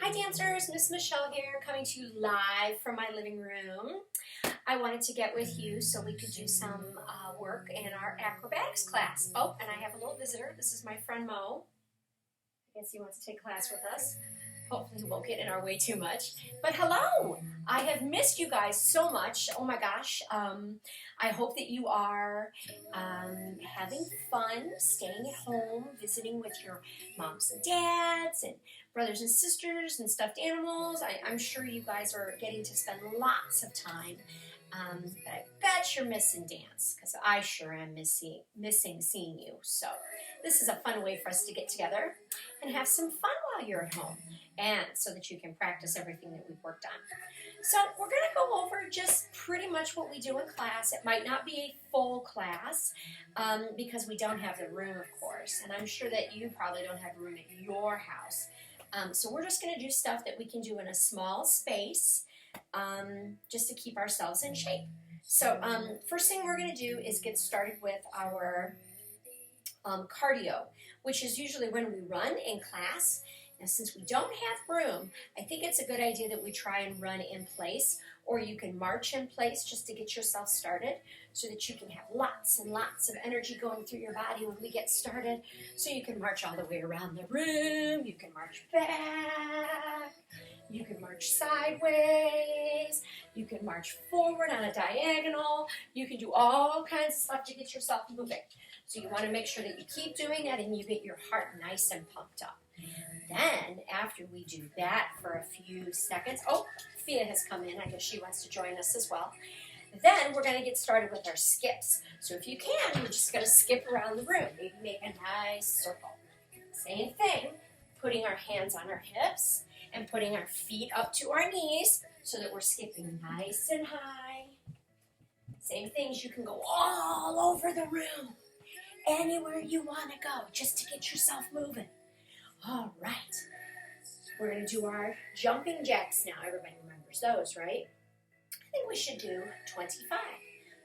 Hi dancers, Miss Michelle here, coming to you live from my living room. I wanted to get with you so we could do some work in our acrobatics class. Oh, and I have a little visitor. This is my friend Mo. I guess he wants to take class with us. Hopefully he won't get in our way too much. But hello! I have missed you guys so much. Oh my gosh. I hope that you are having fun, staying at home, visiting with your moms and dads and brothers and sisters and stuffed animals. I'm sure you guys are getting to spend lots of time. But I bet you're missing dance, because I sure am missing seeing you. So this is a fun way for us to get together and have some fun while you're at home, and so that you can practice everything that we've worked on. So we're going to go over just pretty much what we do in class. It might not be a full class because we don't have the room, of course, and I'm sure that you probably don't have room at your house. So we're just going to do stuff that we can do in a small space, just to keep ourselves in shape. So first thing we're going to do is get started with our cardio, which is usually when we run in class. Now, since we don't have room, I think it's a good idea that we try and run in place, or you can march in place just to get yourself started so that you can have lots and lots of energy going through your body when we get started. So you can march all the way around the room, you can march back, you can march sideways, you can march forward on a diagonal, you can do all kinds of stuff to get yourself moving. So you want to make sure that you keep doing that and you get your heart nice and pumped up. Then, after we do that for a few seconds, oh, Fia has come in. I guess she wants to join us as well. Then we're going to get started with our skips. So if you can, we're just going to skip around the room. Maybe make a nice circle. Same thing, putting our hands on our hips and putting our feet up to our knees so that we're skipping nice and high. Same things, you can go all over the room, anywhere you want to go, just to get yourself moving. All right, we're going to do our jumping jacks now. Everybody remembers those, right? I think we should do 25.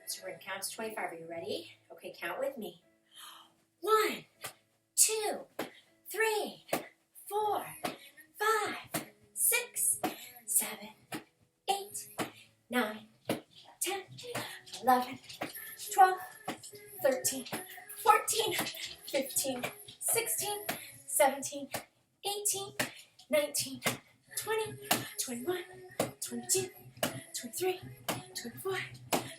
So we're going to count to 25. Are you ready? Okay, count with me. 1, 2, 3, 4, 5, 6, 7, 8, 9, 10, 11, 12, 13, 14, 15, 16, 17, 18, 19, 20, 21, 22, 23, 24,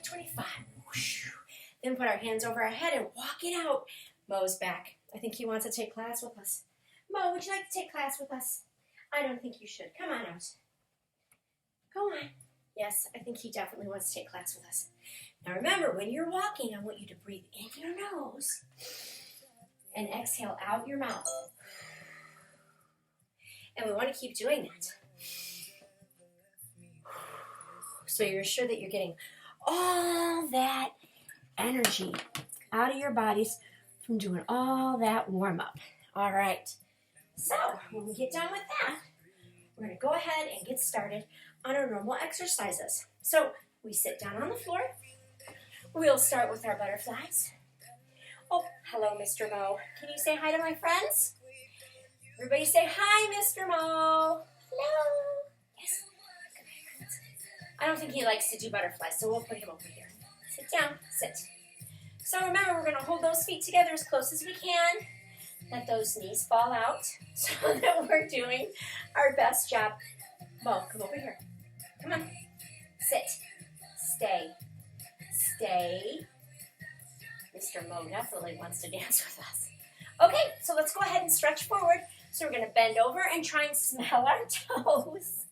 25. Whoosh. Then put our hands over our head and walk it out. Mo's back. I think he wants to take class with us. Mo, would you like to take class with us? I don't think you should. Come on out. Go on. Yes, I think he definitely wants to take class with us. Now remember, when you're walking, I want you to breathe in your nose and exhale out your mouth. And we want to keep doing that. So you're sure that you're getting all that energy out of your bodies from doing all that warm-up. All right. So when we get done with that, we're going to go ahead and get started on our normal exercises. So we sit down on the floor. We'll start with our butterflies. Oh, hello, Mr. Mo. Can you say hi to my friends? Everybody say hi, Mr. Mo. Hello. Yes. I don't think he likes to do butterflies, so we'll put him over here. Sit down. Sit. So remember, we're going to hold those feet together as close as we can. Let those knees fall out so that we're doing our best job. Mo, come over here. Come on. Sit. Stay. Stay. Mr. Mo definitely wants to dance with us. Okay, so let's go ahead and stretch forward. So we're going to bend over and try and smell our toes.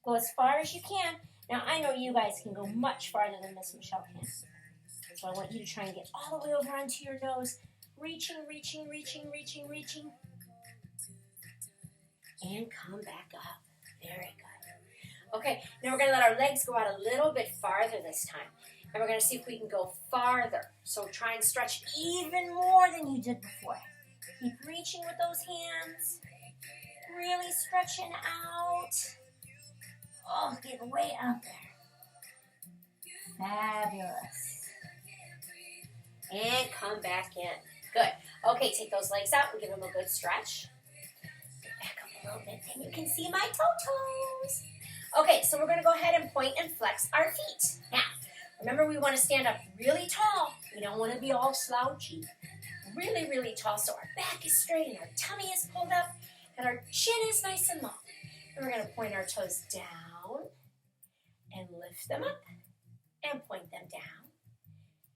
Go as far as you can. Now, I know you guys can go much farther than Miss Michelle can. So I want you to try and get all the way over onto your nose. Reaching, reaching, reaching, reaching, reaching. And come back up. Very good. Okay, now we're going to let our legs go out a little bit farther this time. And we're going to see if we can go farther. So try and stretch even more than you did before. Keep reaching with those hands. Really stretching out. Oh, get way out there. Fabulous. And come back in. Good. Okay, take those legs out and give them a good stretch. Get back up a little bit there. And you can see my toes. Okay, so we're going to go ahead and point and flex our feet. Now, remember we want to stand up really tall. We don't want to be all slouchy. Really, really tall, so our back is straight and our tummy is pulled up and our chin is nice and long. And we're going to point our toes down and lift them up and point them down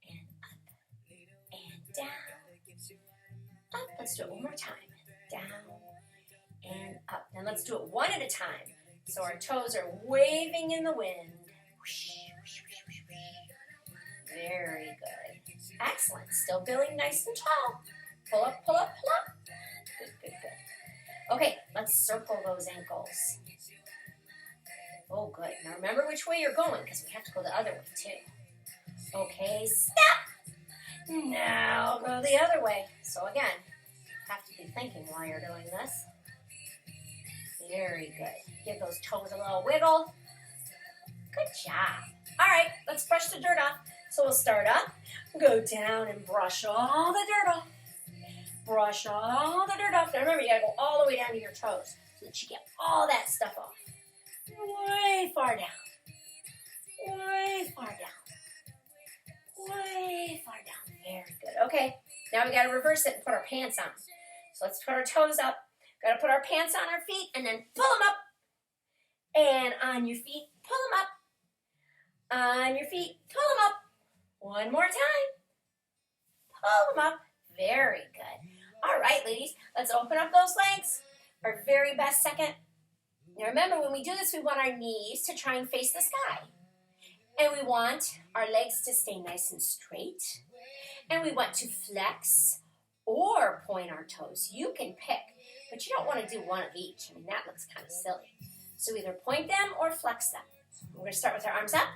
and up and down. Up. Let's do it one more time. Down and up. And let's do it one at a time. So our toes are waving in the wind. Very good. Excellent. Still feeling nice and tall. Pull up, pull up, pull up. Good, good, good. Okay, let's circle those ankles. Oh, good. Now remember which way you're going because we have to go the other way too. Okay, step. Now go the other way. So again, you have to be thinking while you're doing this. Very good. Give those toes a little wiggle. Good job. All right, let's brush the dirt off. So we'll start up, go down and brush all the dirt off. Brush all the dirt off. Now remember, you gotta go all the way down to your toes so that you get all that stuff off. Way far down. Way far down. Way far down. Very good. Okay, now we gotta reverse it and put our pants on. So let's put our toes up. Gotta put our pants on our feet and then pull them up. And on your feet, pull them up. On your feet, pull them up. One more time. Pull them up. Very good. All right, ladies, let's open up those legs. Our very best second. Now remember, when we do this, we want our knees to try and face the sky. And we want our legs to stay nice and straight. And we want to flex or point our toes. You can pick, but you don't want to do one of each. I mean, that looks kind of silly. So either point them or flex them. We're going to start with our arms up.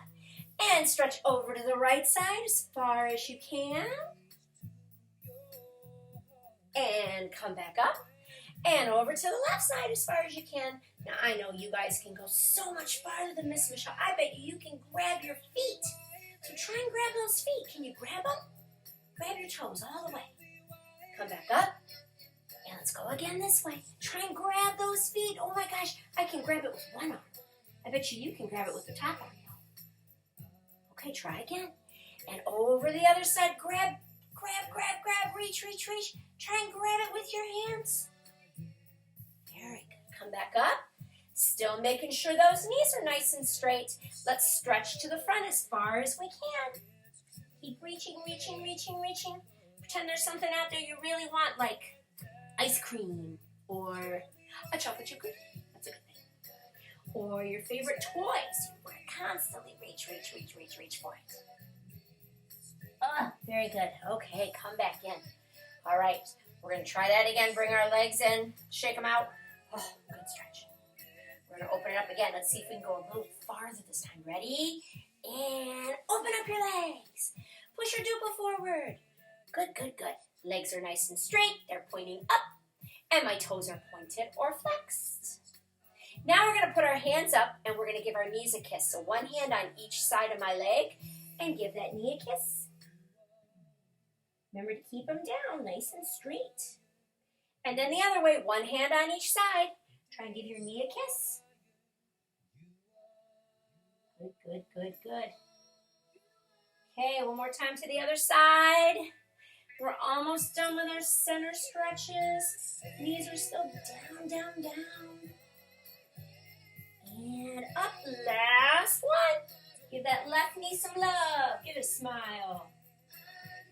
And stretch over to the right side as far as you can. And come back up. And over to the left side as far as you can. Now, I know you guys can go so much farther than Miss Michelle. I bet you can grab your feet. So try and grab those feet. Can you grab them? Grab your toes all the way. Come back up. And let's go again this way. Try and grab those feet. Oh my gosh, I can grab it with one arm. I bet you can grab it with the top arm. Okay, try again. And over the other side, grab, reach. Try and grab it with your hands. Very good. Come back up. Still making sure those knees are nice and straight. Let's stretch to the front as far as we can. Keep reaching. Pretend there's something out there you really want, like ice cream or a chocolate chip cookie. That's a good thing. Or your favorite toys. You want to constantly reach for it. Very good. Okay, come back in. All right, we're going to try that again. Bring our legs in, shake them out. Oh, good stretch. We're going to open it up again. Let's see if we can go a little farther this time. Ready? And open up your legs. Push your dupa forward. Good. Legs are nice and straight. They're pointing up. And my toes are pointed or flexed. Now we're going to put our hands up and we're going to give our knees a kiss. So one hand on each side of my leg and give that knee a kiss. Remember to keep them down nice and straight. And then the other way, one hand on each side. Try and give your knee a kiss. Good. Okay, one more time to the other side. We're almost done with our center stretches. Knees are still down. And up, last one. Give that left knee some love. Give it a smile.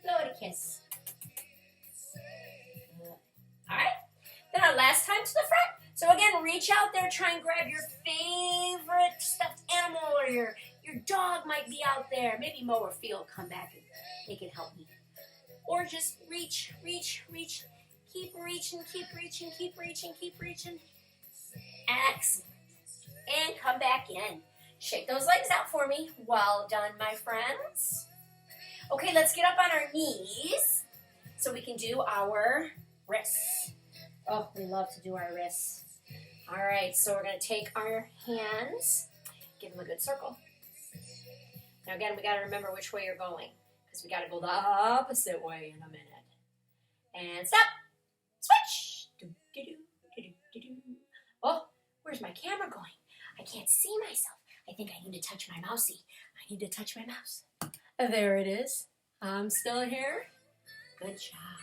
Blow it a kiss. Good. All right. Then our last time to the front. So again, reach out there, try and grab your favorite stuffed animal, or your dog might be out there. Maybe Mo or Phil will come back and they can help me. Or just reach. Keep reaching. Excellent. And come back in. Shake those legs out for me. Well done, my friends. Okay, let's get up on our knees so we can do our wrists. Oh, we love to do our wrists. All right, so we're going to take our hands, give them a good circle. Now again, we got to remember which way you're going because we got to go the opposite way in a minute. And stop. Switch. Oh, Where's my camera going? I can't see myself. I think I need to touch my mousey. I need to touch my mouse. There it is. I'm still here. Good job.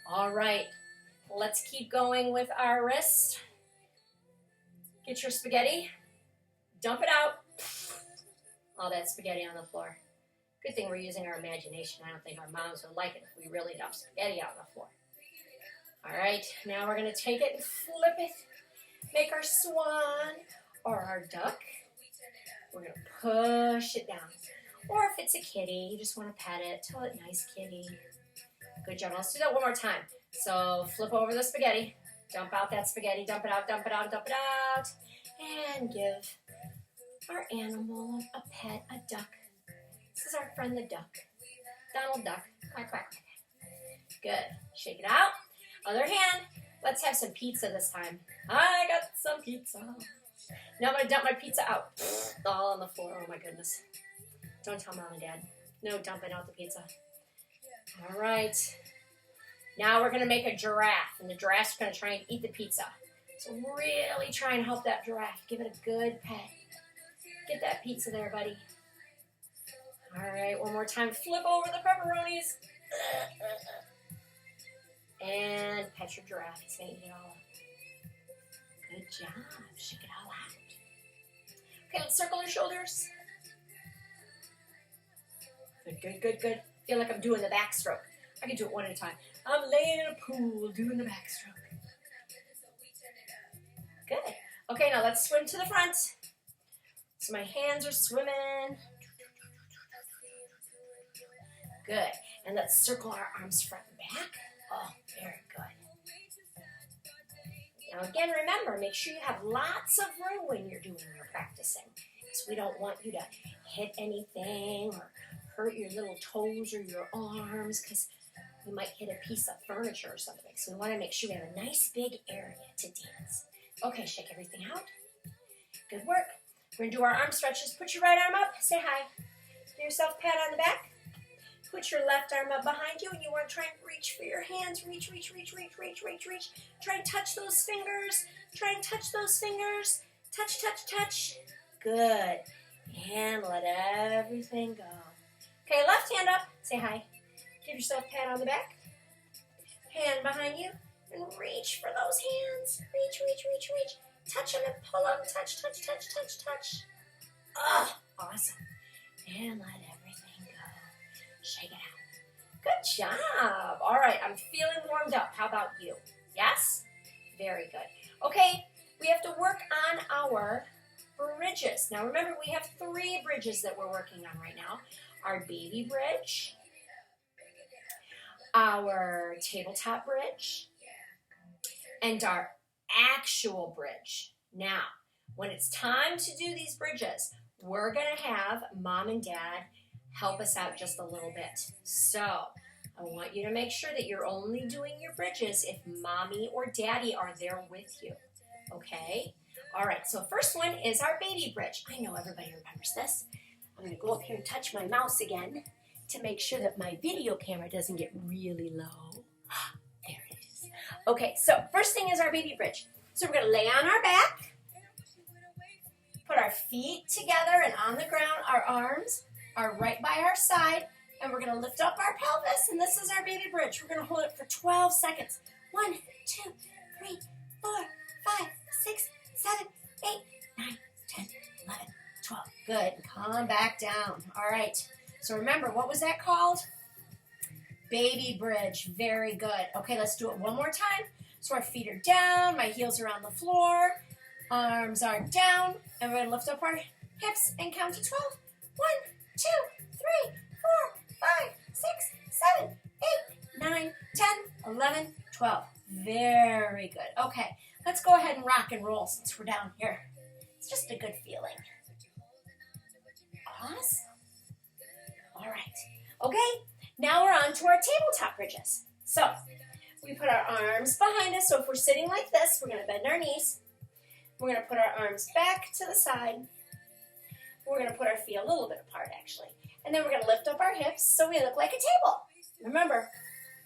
All right, let's keep going with our wrist. Get your spaghetti. Dump it out. All that spaghetti on the floor. Good thing we're using our imagination. I don't think our moms would like it if we really dump spaghetti out on the floor. All right, now we're going to take it and flip it. Make our swan or our duck. We're going to push it down. Or if it's a kitty, you just want to pet it. Tell it, nice kitty. Good job. Let's do that one more time. So flip over the spaghetti. Dump out that spaghetti. Dump it out, dump it out, dump it out. And give our animal a pet, a duck. This is our friend the duck. Donald Duck. Quack, quack, quack. Good. Shake it out. Other hand. Let's have some pizza this time. I got some pizza. Now I'm going to dump my pizza out. All on the floor. Oh my goodness. Don't tell Mom and Dad. No dumping out the pizza. All right. Now we're going to make a giraffe. And the giraffe's going to try and eat the pizza. So really try and help that giraffe. Give it a good pet. Get that pizza there, buddy. All right, one more time. Flip over the pepperonis. And pet your giraffe. He's going to eat it all up. Good job. Shake it all out. Okay, let's circle your shoulders. Good, good, good, good. Feel like I'm doing the backstroke. I can do it one at a time. I'm laying in a pool doing the backstroke. Good. Okay, now let's swim to the front. So my hands are swimming. Good. And let's circle our arms front and back. Oh, very good. Now again, remember, make sure you have lots of room when you're doing your practicing. Because we don't want you to hit anything or hurt your little toes or your arms because you might hit a piece of furniture or something. So we want to make sure we have a nice big area to dance. Okay, shake everything out. Good work. We're going to do our arm stretches. Put your right arm up. Say hi. Give yourself a pat on the back. Put your left arm up behind you, and you want to try and reach for your hands. Reach, reach, reach, reach, reach, reach, reach. Try and touch those fingers. Try and touch those fingers. Touch, touch, touch. Good. And let everything go. Okay, left hand up. Say hi. Give yourself a pat on the back. Hand behind you. And reach for those hands. Reach, reach, reach, reach. Touch them and pull them. Touch, touch, touch, touch, touch. Oh, awesome. And let everything go. Shake it out. Good job. All right, I'm feeling warmed up. How about you? Yes? Very good. Okay, we have to work on our bridges. Now remember, we have 3 bridges that we're working on right now. Our baby bridge, our tabletop bridge, and our actual bridge. Now, when it's time to do these bridges, we're going to have Mom and Dad help us out just a little bit. So, I want you to make sure that you're only doing your bridges if Mommy or Daddy are there with you. Okay? All right, so first one is our baby bridge. I know everybody remembers this. I'm going to go up here and touch my mouse again to make sure that my video camera doesn't get really low. There it is. Okay, so first thing is our baby bridge. So we're going to lay on our back, put our feet together and on the ground. Our arms are right by our side, and we're going to lift up our pelvis, and this is our baby bridge. We're going to hold it for 12 seconds. 1, 2, 3, 4, 5, 6, 7, 8, 9, 10, 11, 12. Good. Calm back down. All right. So remember, what was that called? Baby bridge. Very good. Okay, let's do it one more time. So our feet are down, my heels are on the floor, arms are down, and we're going to lift up our hips and count to 12. 1, 2, 3, 4, 5, 6, 7, 8, 9, 10, 11, 12. Very good. Okay, let's go ahead and rock and roll since we're down here. It's just a good feeling. Awesome. All right. Okay, now we're on to our tabletop bridges. So, we put our arms behind us. So if we're sitting like this, we're going to bend our knees. We're going to put our arms back to the side. We're going to put our feet a little bit apart, actually. And then we're going to lift up our hips so we look like a table. Remember,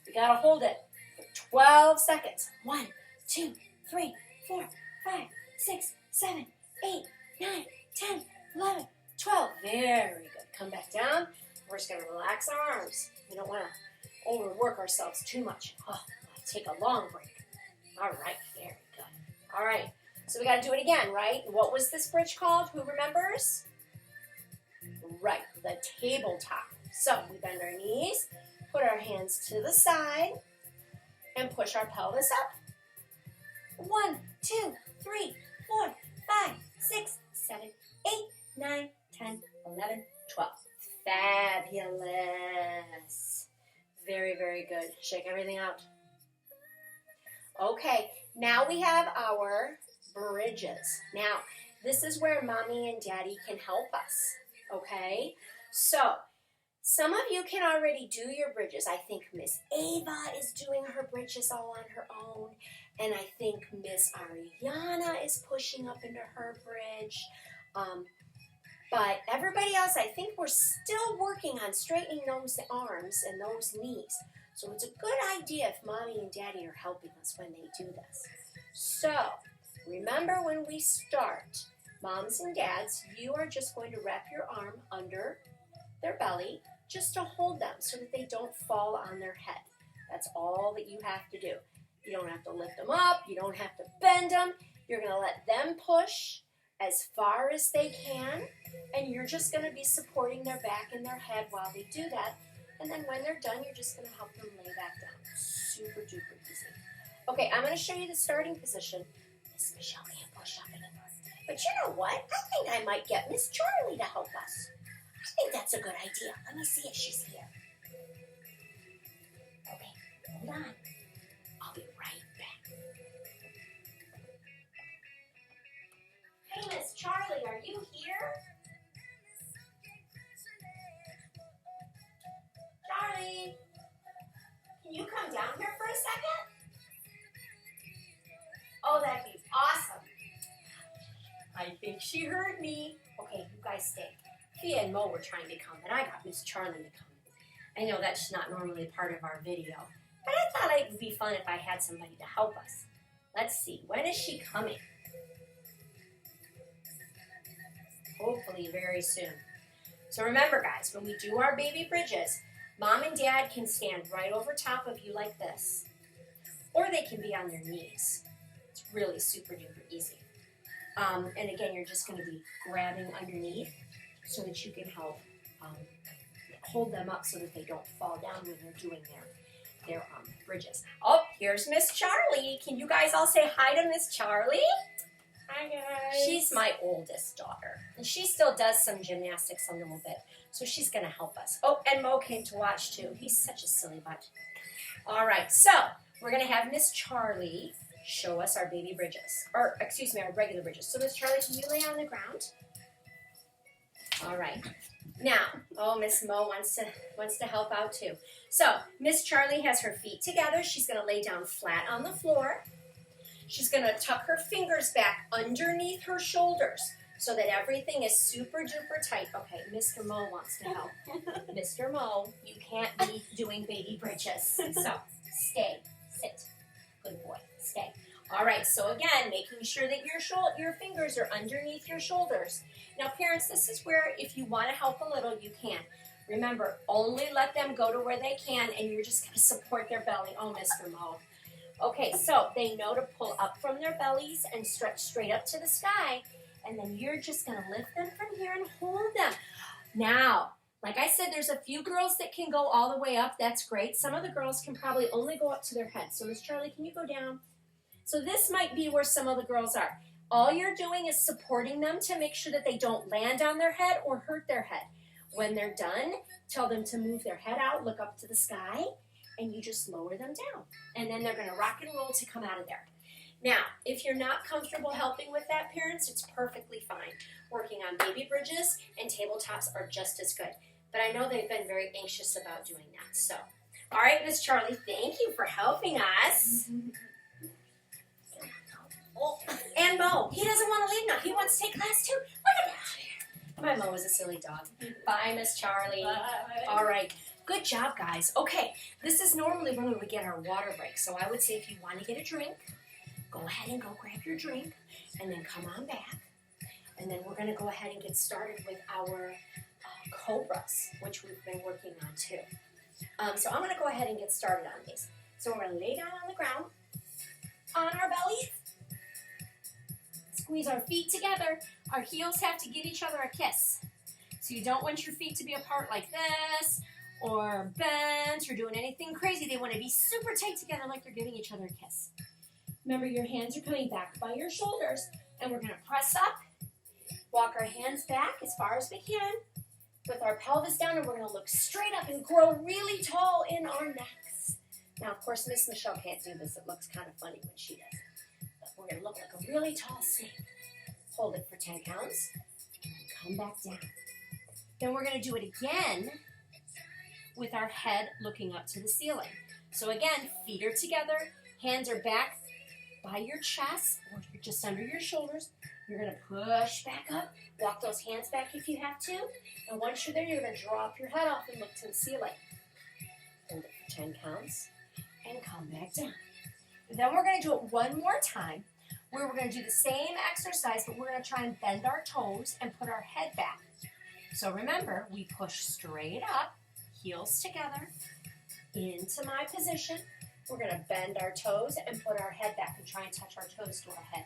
we got to hold it for 12 seconds. 1, 2, 3, 4, 5, 6, 7, 8, 9, 10, 11, 12. Very good. Come back down. We're just going to relax our arms. We don't want to overwork ourselves too much. Oh, take a long break. All right, very good. All right, so we got to do it again, right? What was this bridge called? Who remembers? Right, the tabletop. So we bend our knees, put our hands to the side, and push our pelvis up. 1, 2, 3, 4, 5, 6, 7, 8, 9, 10, 11, 12. Fabulous. Very, very good. Shake everything out. Okay, now we have our bridges. Now, this is where Mommy and Daddy can help us, okay? So, some of you can already do your bridges. I think Miss Ava is doing her bridges all on her own. And I think Miss Ariana is pushing up into her bridge. But everybody else, I think we're still working on straightening those arms and those knees. So it's a good idea if Mommy and Daddy are helping us when they do this. So, remember when we start, moms and dads, you are just going to wrap your arm under their belly just to hold them so that they don't fall on their head. That's all that you have to do. You don't have to lift them up. You don't have to bend them. You're going to let them push as far as they can, and you're just going to be supporting their back and their head while they do that. And then when they're done, you're just going to help them lay back down. Super duper easy. Okay, I'm going to show you the starting position. Miss Michelle can't push up anymore. But you know what? I think I might get Miss Charlie to help us. I think that's a good idea. Let me see if she's here. Okay, hold on. I'll be right back. Hey, Miss Charlie, are you here? Charlie, can you come down here for a second? Oh, that'd be awesome. I think she heard me. Okay, you guys stay. Fia and Mo were trying to come, but I got Miss Charlie to come. I know that's not normally part of our video, but I thought it would be fun if I had somebody to help us. Let's see, when is she coming? Hopefully very soon. So remember, guys, when we do our baby bridges, Mom and Dad can stand right over top of you like this, or they can be on their knees. It's really super duper easy. And again, you're just going to be grabbing underneath so that you can help hold them up so that they don't fall down when they're doing their bridges. Oh, here's Miss Charlie. Can you guys all say hi to Miss Charlie? Hi, guys. She's my oldest daughter, and she still does some gymnastics a little bit, so she's going to help us. Oh, and Mo came to watch, too. He's such a silly butt. All right, so we're going to have Miss Charlie show us our baby bridges, or excuse me, our regular bridges. So Miss Charlie, can you lay on the ground? All right. Now, oh, Miss Mo wants to help out, too. So Miss Charlie has her feet together. She's going to lay down flat on the floor. She's going to tuck her fingers back underneath her shoulders so that everything is super duper tight. Okay, Mr. Mo wants to help. Mr. Mo, you can't be doing baby bridges. So stay, sit. Good boy, stay. All right, so again, making sure that your fingers are underneath your shoulders. Now, parents, this is where if you want to help a little, you can. Remember, only let them go to where they can, and you're just going to support their belly. Oh, Mr. Mo. Okay, so they know to pull up from their bellies and stretch straight up to the sky, and then you're just going to lift them from here and hold them. Now, like I said, there's a few girls that can go all the way up. That's great. Some of the girls can probably only go up to their head. So, Miss Charlie, can you go down? So this might be where some of the girls are. All you're doing is supporting them to make sure that they don't land on their head or hurt their head. When they're done, tell them to move their head out, look up to the sky, and you just lower them down. And then they're going to rock and roll to come out of there. Now, if you're not comfortable helping with that, parents, it's perfectly fine. Working on baby bridges and tabletops are just as good. But I know they've been very anxious about doing that. So, all right, Miss Charlie, thank you for helping us. Oh, and Mo, he doesn't want to leave now. He wants to take class too. Look at that. My Mo is a silly dog. Bye, Miss Charlie. Bye. All right. Good job, guys. Okay, this is normally when we would get our water break. So I would say if you want to get a drink, go ahead and go grab your drink, and then come on back. And then we're going to go ahead and get started with our cobras, which we've been working on too. So I'm going to go ahead and get started on these. So we're going to lay down on the ground, on our belly, squeeze our feet together. Our heels have to give each other a kiss. So you don't want your feet to be apart like this, or bent, or doing anything crazy. They want to be super tight together like they're giving each other a kiss. Remember, your hands are coming back by your shoulders, and we're going to press up, walk our hands back as far as we can, with our pelvis down, and we're going to look straight up and grow really tall in our necks. Now, of course, Miss Michelle can't do this. It looks kind of funny when she does. But we're going to look like a really tall snake. Hold it for 10 counts, and come back down. Then we're going to do it again with our head looking up to the ceiling. So again, feet are together, hands are back by your chest, or just under your shoulders. You're going to push back up, walk those hands back if you have to, and once you're there, you're going to drop your head off and look to the ceiling. Hold it for 10 counts, and come back down. And then we're going to do it one more time, where we're going to do the same exercise, but we're going to try and bend our toes and put our head back. So remember, we push straight up, heels together, into my position. We're going to bend our toes and put our head back and try and touch our toes to our head.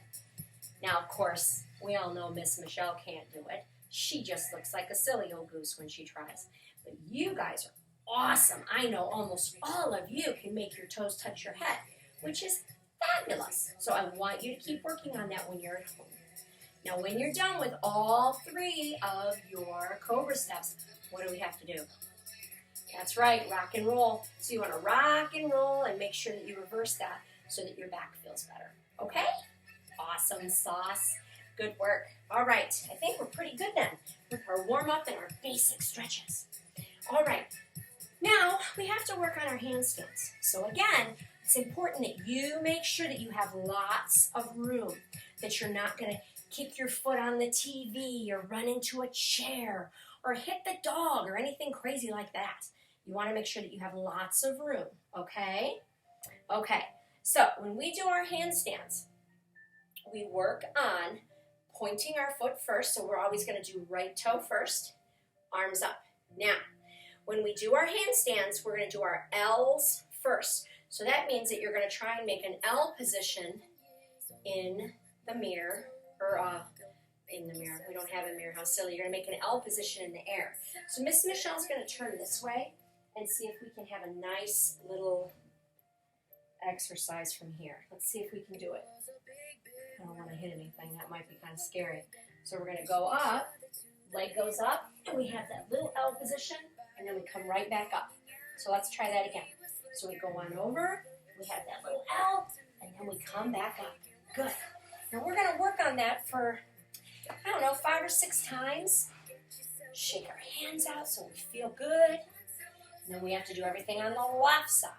Now, of course, we all know Miss Michelle can't do it. She just looks like a silly old goose when she tries. But you guys are awesome. I know almost all of you can make your toes touch your head, which is fabulous. So I want you to keep working on that when you're at home. Now, when you're done with all 3 of your cobra steps, what do we have to do? That's right, rock and roll. So you want to rock and roll and make sure that you reverse that so that your back feels better. Okay? Awesome sauce. Good work. All right, I think we're pretty good then with our warm-up and our basic stretches. All right, now we have to work on our handstands. So again, it's important that you make sure that you have lots of room, that you're not going to kick your foot on the TV or run into a chair or hit the dog or anything crazy like that. You want to make sure that you have lots of room, okay? Okay, so when we do our handstands, we work on pointing our foot first, so we're always going to do right toe first, arms up. Now, when we do our handstands, we're going to do our L's first. So that means that you're going to try and make an L position in the mirror, or in the mirror. We don't have a mirror, how silly. You're going to make an L position in the air. So Miss Michelle's going to turn this way and see if we can have a nice little exercise from here. Let's see if we can do it. I don't want to hit anything. That might be kind of scary. So we're going to go up, leg goes up, and we have that little L position, and then we come right back up. So let's try that again. So we go on over, we have that little L, and then we come back up. Good. Now we're going to work on that for, I don't know, 5 or 6 times. Shake our hands out so we feel good. And then we have to do everything on the left side.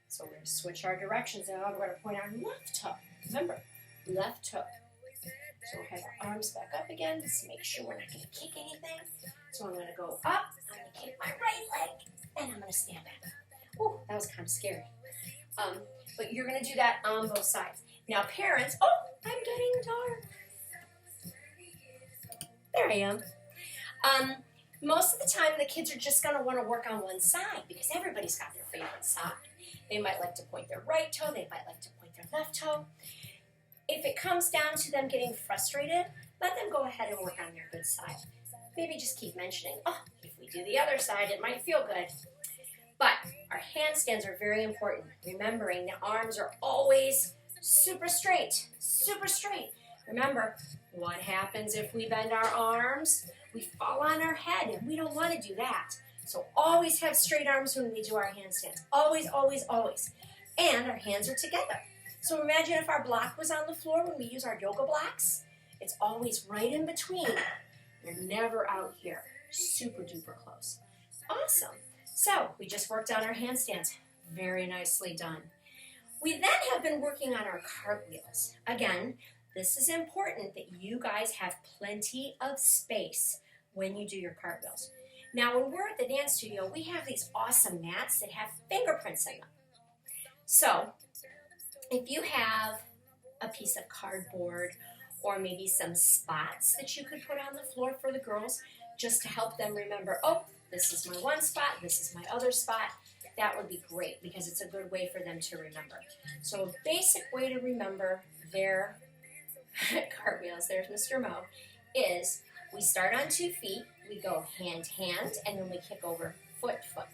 So we're going to switch our directions, and we're going to point our left toe. Remember, left toe. So we'll have our arms back up again. Just make sure we're not going to kick anything. So I'm going to go up, I'm going to kick my right leg, and I'm going to stand back up. Ooh, that was kind of scary. But you're going to do that on both sides. Now parents, oh, I'm getting dark. There I am. Most of the time the kids are just going to want to work on one side because everybody's got their favorite side. They might like to point their right toe, they might like to point their left toe. If it comes down to them getting frustrated, let them go ahead and work on their good side. Maybe just keep mentioning, oh, if we do the other side, it might feel good. But our handstands are very important. Remembering the arms are always super straight, super straight. Remember, what happens if we bend our arms? We fall on our head, and we don't want to do that. So always have straight arms when we do our handstands. Always, always, always. And our hands are together. So imagine if our block was on the floor when we use our yoga blocks. It's always right in between. You're never out here. Super duper close. Awesome. So we just worked on our handstands. Very nicely done. We then have been working on our cartwheels. Again, this is important that you guys have plenty of space when you do your cartwheels. Now, when we're at the dance studio, we have these awesome mats that have fingerprints in them. So, if you have a piece of cardboard or maybe some spots that you could put on the floor for the girls just to help them remember, oh, this is my one spot, this is my other spot. That would be great because it's a good way for them to remember. So a basic way to remember their cartwheels, there's Mr. Mo, is we start on 2 feet, we go hand, hand, and then we kick over foot, foot.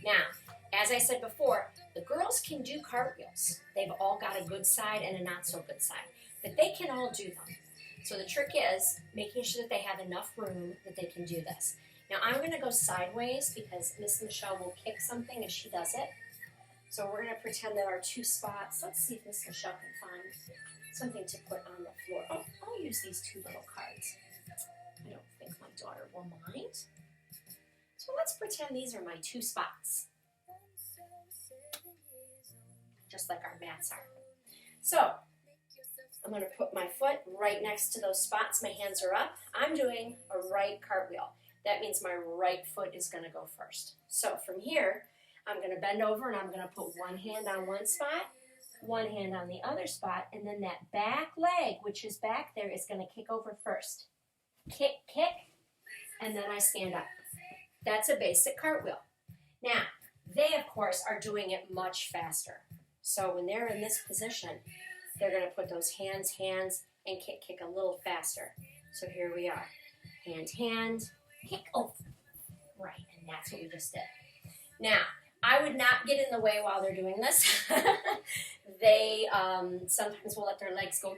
Now, as I said before, the girls can do cartwheels. They've all got a good side and a not so good side, but they can all do them. So the trick is making sure that they have enough room that they can do this. Now I'm going to go sideways because Miss Michelle will kick something as she does it. So we're going to pretend that our 2 spots, let's see if Miss Michelle can find something to put on the floor. Oh, I'll use these 2 little cards. I don't think my daughter will mind. So let's pretend these are my 2 spots. Just like our mats are. So I'm going to put my foot right next to those spots. My hands are up. I'm doing a right cartwheel. That means my right foot is going to go first. So from here, I'm going to bend over and I'm going to put one hand on one spot, one hand on the other spot, and then that back leg, which is back there, is going to kick over first. Kick, kick, and then I stand up. That's a basic cartwheel. Now, they, of course, are doing it much faster. So when they're in this position, they're going to put those hands, and kick, kick a little faster. So here we are. Hand, hand, kick, oh, right, and that's what we just did. Now, I would not get in the way while they're doing this. They sometimes will let their legs go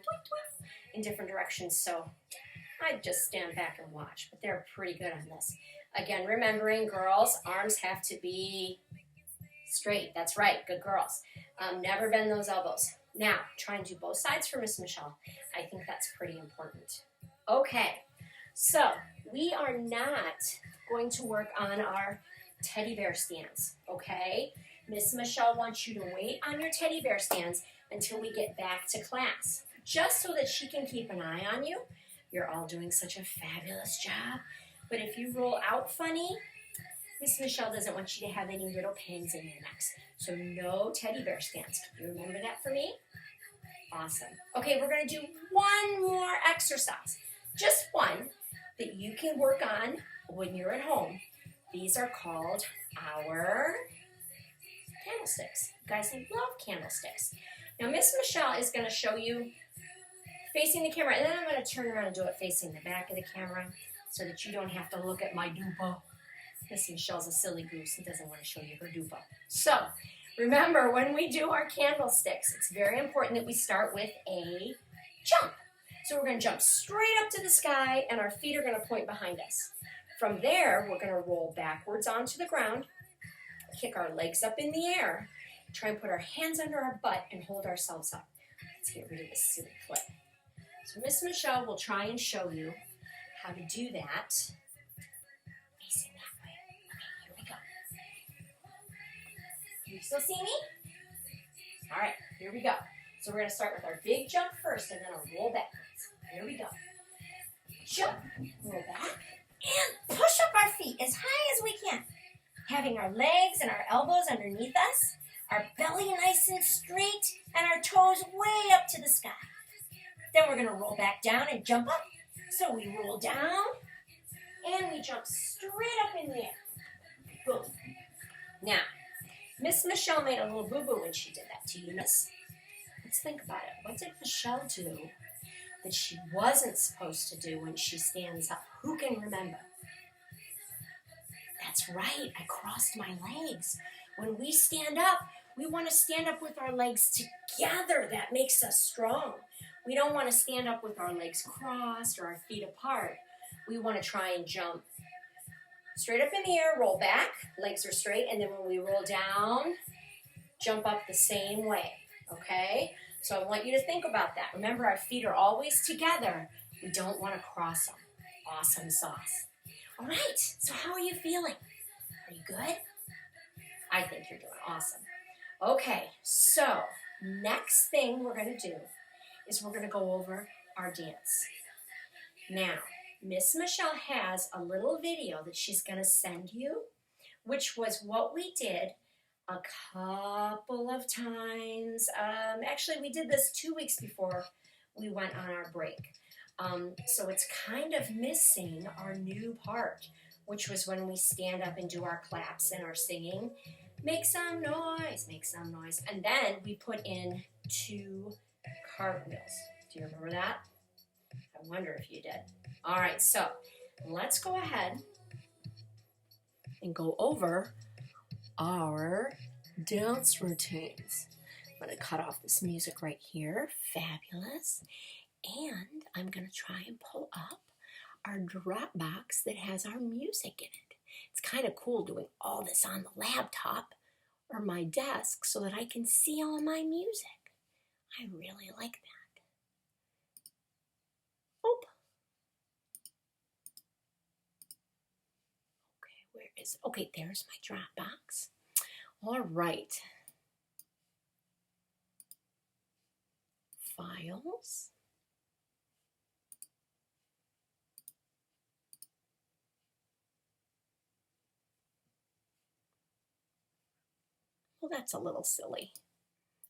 in different directions, so I'd just stand back and watch, but they're pretty good on this. Again, remembering, girls, arms have to be straight. That's right, good girls. Never bend those elbows. Now, try and do both sides for Miss Michelle. I think that's pretty important. Okay, so we are not going to work on our teddy bear stands, okay? Miss Michelle wants you to wait on your teddy bear stands until we get back to class, just so that she can keep an eye on you. You're all doing such a fabulous job. But if you roll out funny, Miss Michelle doesn't want you to have any little pains in your necks. So no teddy bear stands. Can you remember that for me? Awesome. Okay, we're going to do one more exercise. Just one that you can work on when you're at home. These are called our candlesticks. You guys love candlesticks. Now, Miss Michelle is going to show you facing the camera, and then I'm going to turn around and do it facing the back of the camera so that you don't have to look at my dupa. Miss Michelle's a silly goose and doesn't want to show you her dupa. So, remember, when we do our candlesticks, it's very important that we start with a jump. So we're going to jump straight up to the sky, and our feet are going to point behind us. From there, we're going to roll backwards onto the ground, kick our legs up in the air, try and put our hands under our butt and hold ourselves up. Let's get rid of this silly foot. So Miss Michelle will try and show you how to do that. Facing that way. Okay, here we go. Can you still see me? All right, here we go. So we're going to start with our big jump first and then a roll backwards. Here we go. Jump, roll back, and push up our feet as high as we can. Having our legs and our elbows underneath us, our belly nice and straight, and our toes way up to the sky. Then we're going to roll back down and jump up. So we roll down, and we jump straight up in the air. Boom. Now, Miss Michelle made a little boo-boo when she did that. Do you miss? Let's think about it. What did Michelle do that she wasn't supposed to do when she stands up? Who can remember? That's right. I crossed my legs. When we stand up, we want to stand up with our legs together. That makes us strong. We don't want to stand up with our legs crossed or our feet apart. We want to try and jump straight up in the air, roll back, legs are straight, and then when we roll down, jump up the same way, okay? So I want you to think about that. Remember, our feet are always together. We don't want to cross them. Awesome sauce. All right, so how are you feeling? Are you good? I think you're doing awesome. Okay, so next thing we're going to do is we're going to go over our dance. Now, Miss Michelle has a little video that she's going to send you, which was what we did a couple of times. Actually, we did this 2 weeks before we went on our break. So it's kind of missing our new part, which was when we stand up and do our claps and our singing. Make some noise, make some noise. And then we put in 2 cartwheels. Do you remember that? I wonder if you did. All right, so let's go ahead and go over our dance routines. I'm going to cut off this music right here. Fabulous. And I'm going to try and pull up our drop box that has our music in it. It's kind of cool doing all this on the laptop or my desk so that I can see all my music. I really like that. Oh. Okay, where is it? Okay, there's my drop box. All right. Files. Well, that's a little silly.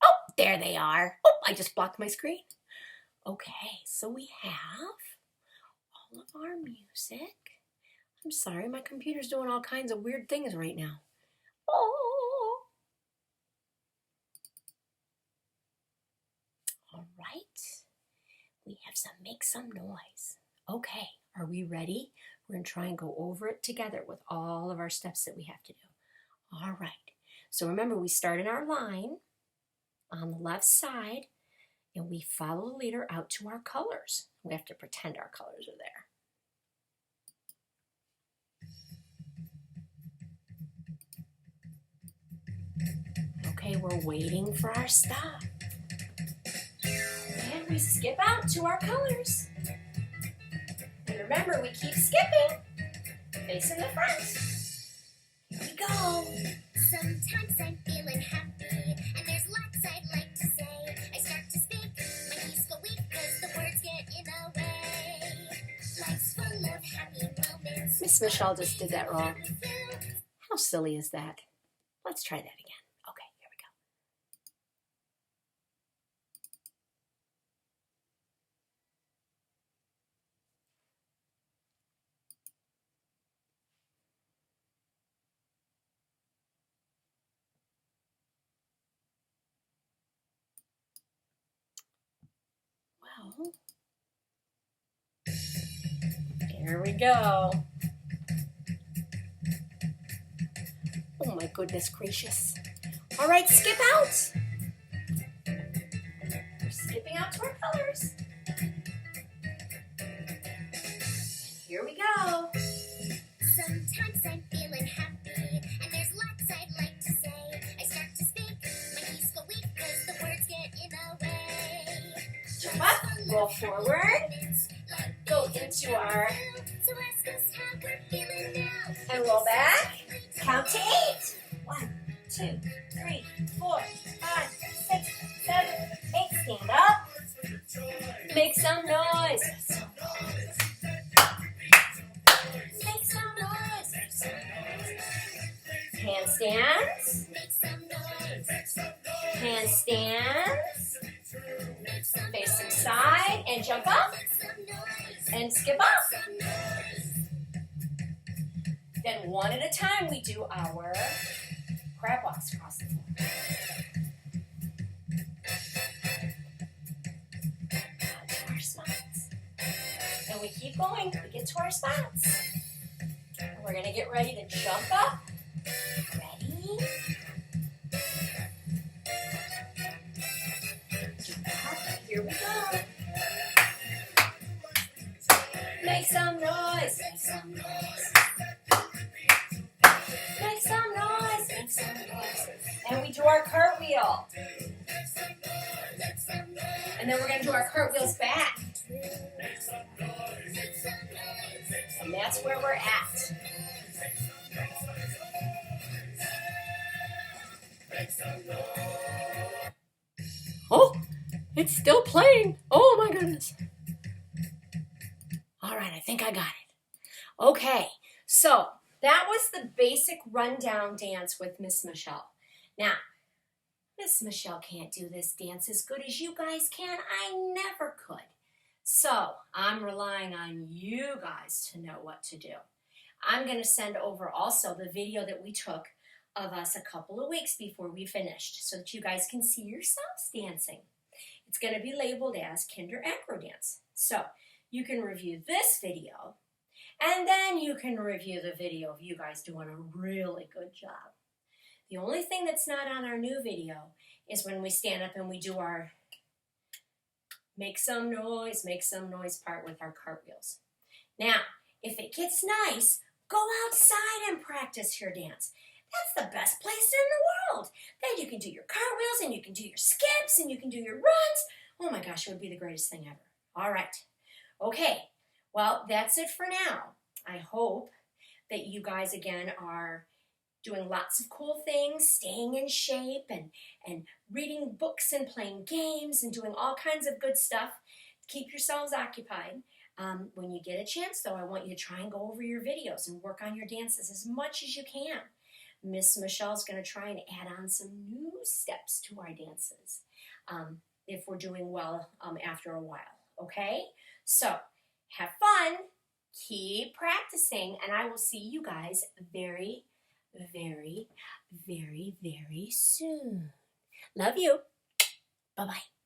Oh, there they are. Oh, I just blocked my screen. Okay, so we have all of our music. I'm sorry, my computer's doing all kinds of weird things right now. Oh. All right, we have some make some noise. Okay, are we ready? We're going to try and go over it together with all of our steps that we have to do. All right. So remember, we start in our line on the left side, and we follow the leader out to our colors. We have to pretend our colors are there. Okay, we're waiting for our stop. And we skip out to our colors. And remember, we keep skipping, facing the front. Here we go. Sometimes I'm feeling happy, and there's lots I'd like to say. I start to speak, my knees go weak, cause the words get in the way. Life's full of happy moments. Miss Michelle just did that wrong. How silly is that? Let's try that again. Okay, here we go. Well, here we go. Oh my goodness gracious. All right, skip out. We're skipping out to our colors. Here we go. Sometimes I'm feeling happy, and there's lots I'd like to say. I start to speak, my knees go weak, cause the words get in the way. Jump up, roll forward, go into our, So ask us how we're feeling now. and roll back. Count to 8. 1, 2, 3, 4, 5, 6, 7, 8. Stand up. Make some noise. Make some noise. Handstands. Handstands. Facing side and jump up and skip up. Then one at a time we do our crab walks across the floor. Out to our spots. And we keep going. We get to our spots. And we're going to get ready to jump up. Ready? Jump up. Here we go. Make some noise. Make some noise. Make some noise. Make some noise. And we do our cartwheel. And then we're going to do our cartwheels back. And that's where we're at. Oh, it's still playing. Oh my goodness. All right, I think I got it. Okay, so that was the basic rundown dance with Miss Michelle. Now, Miss Michelle can't do this dance as good as you guys can. I never could. So I'm relying on you guys to know what to do. I'm going to send over also the video that we took of us a couple of weeks before we finished so that you guys can see yourselves dancing. It's going to be labeled as Kinder Acro Dance. So you can review this video and then you can review the video of you guys doing a really good job. The only thing that's not on our new video is when we stand up and we do our make some noise part with our cartwheels. Now, if it gets nice, go outside and practice your dance. That's the best place in the world. Then you can do your cartwheels and you can do your skips and you can do your runs. Oh my gosh, it would be the greatest thing ever. All right. Okay. Well, that's it for now. I hope that you guys, again, are doing lots of cool things, staying in shape and reading books and playing games and doing all kinds of good stuff. Keep yourselves occupied. When you get a chance, though, I want you to try and go over your videos and work on your dances as much as you can. Miss Michelle's going to try and add on some new steps to our dances if we're doing well after a while, okay? So, have fun, keep practicing, and I will see you guys very, very, very, very soon. Love you. Bye-bye.